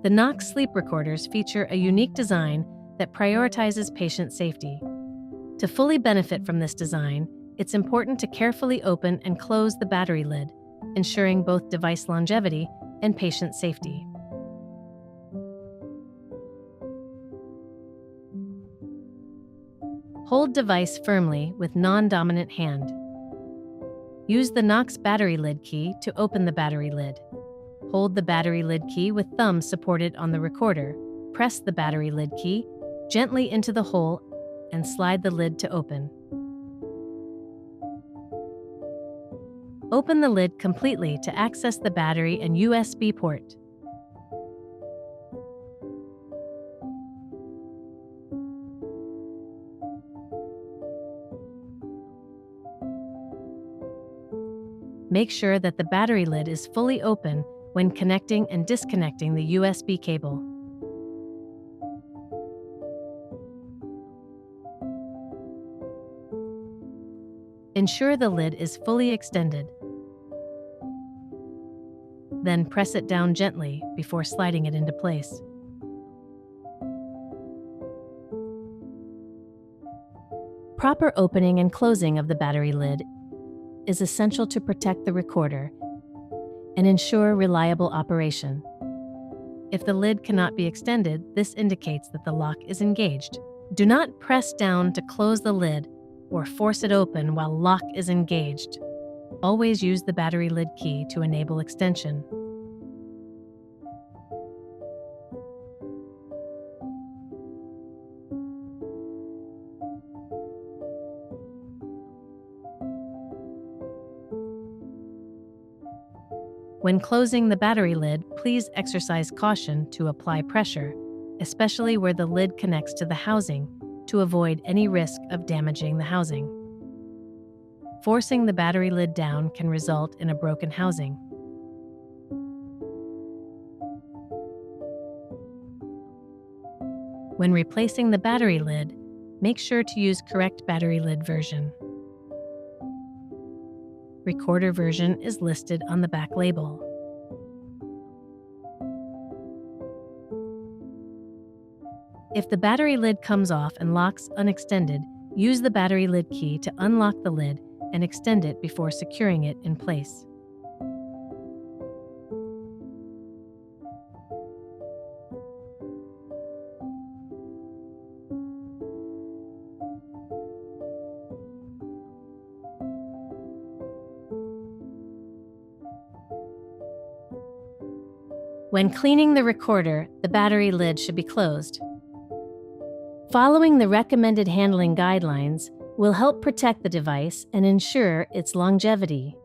The Knox sleep recorders feature a unique design that prioritizes patient safety. To fully benefit from this design, it's important to carefully open and close the battery lid, ensuring both device longevity and patient safety. Hold device firmly with non-dominant hand. Use the Knox battery lid key to open the battery lid. Hold the battery lid key with thumb supported on the recorder. Press the battery lid key gently into the hole and slide the lid to open. Open the lid completely to access the battery and USB port. Make sure that the battery lid is fully open when connecting and disconnecting the USB cable. Ensure the lid is fully extended. Then press it down gently before sliding it into place. Proper opening and closing of the battery lid is essential to protect the recorder and ensure reliable operation. If the lid cannot be extended, this indicates that the lock is engaged. Do not press down to close the lid or force it open while lock is engaged. Always use the battery lid key to enable extension. When closing the battery lid, please exercise caution to apply pressure, especially where the lid connects to the housing, to avoid any risk of damaging the housing. Forcing the battery lid down can result in a broken housing. When replacing the battery lid, make sure to use correct battery lid version. Recorder version is listed on the back label. If the battery lid comes off and locks unextended, use the battery lid key to unlock the lid and extend it before securing it in place. When cleaning the recorder, the battery lid should be closed. Following the recommended handling guidelines will help protect the device and ensure its longevity.